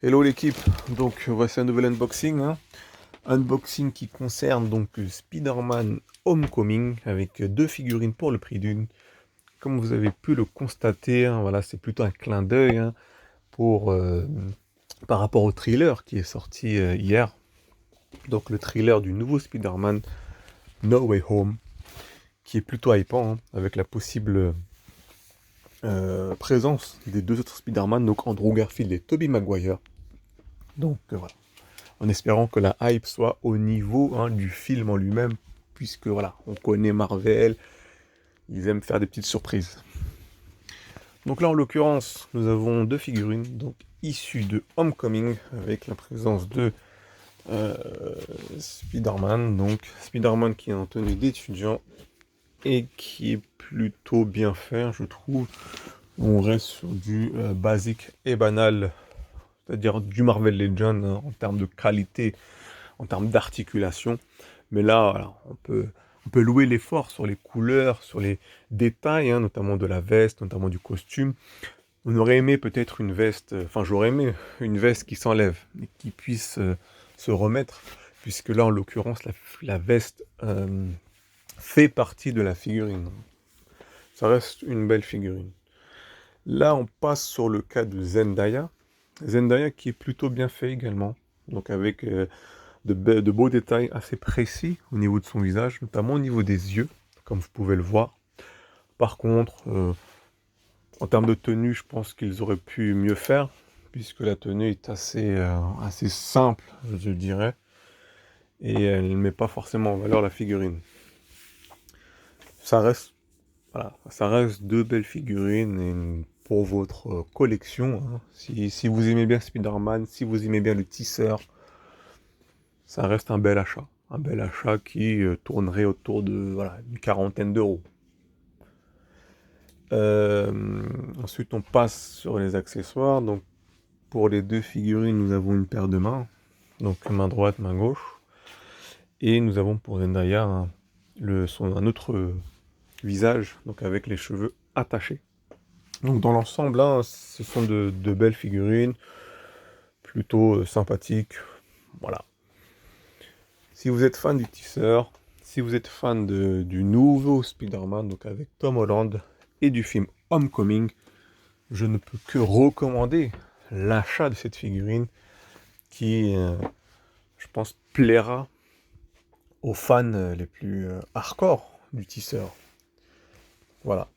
Hello l'équipe, donc voici un nouvel unboxing, hein. Unboxing qui concerne donc Spider-Man Homecoming avec deux figurines pour le prix d'une. Comme vous avez pu le constater, hein, voilà, c'est plutôt un clin d'œil, hein, pour, par rapport au thriller qui est sorti hier. Donc le thriller du nouveau Spider-Man No Way Home, qui est plutôt hypant, hein, avec la possible présence des deux autres Spider-Man, donc Andrew Garfield et Tobey Maguire. Donc voilà. En espérant que la hype soit au niveau, hein, du film en lui-même, puisque voilà, on connaît Marvel, ils aiment faire des petites surprises. Donc là, en l'occurrence, nous avons deux figurines, donc issues de Homecoming, avec la présence de euh, Spider-Man, donc Spider-Man qui est en tenue d'étudiant et qui est plutôt bien fait, je trouve. On reste sur du basique et banal, c'est-à-dire du Marvel Legends, hein, en termes de qualité, en termes d'articulation. Mais là, voilà, on peut louer l'effort sur les couleurs, sur les détails, hein, notamment de la veste, notamment du costume. On aurait aimé peut-être une veste, enfin j'aurais aimé une veste qui s'enlève et qui puisse se remettre, puisque là en l'occurrence la veste fait partie de la figurine. Ça reste une belle figurine. Là on passe sur le cas de Zendaya. Zendaya qui est plutôt bien fait également, donc avec de beaux détails assez précis au niveau de son visage, notamment au niveau des yeux, comme vous pouvez le voir. Par contre, en termes de tenue, je pense qu'ils auraient pu mieux faire, puisque la tenue est assez simple, je dirais, et elle ne met pas forcément en valeur la figurine. Ça reste, voilà, ça reste deux belles figurines pour votre collection, hein. Si vous aimez bien Spider-Man, si vous aimez bien le tisseur, ça reste un bel achat. Un bel achat qui tournerait autour de voilà, une quarantaine d'euros. Ensuite, on passe sur les accessoires. Donc, pour les deux figurines, nous avons une paire de mains. Donc, main droite, main gauche. Et nous avons pour Zendaya un autre visage, donc avec les cheveux attachés. Donc, dans l'ensemble, hein, ce sont de belles figurines, plutôt sympathiques. Voilà. Si vous êtes fan du tisseur, si vous êtes fan du nouveau Spider-Man, donc avec Tom Holland, et du film Homecoming, je ne peux que recommander l'achat de cette figurine qui, je pense, plaira aux fans les plus hardcore du tisseur. Voilà.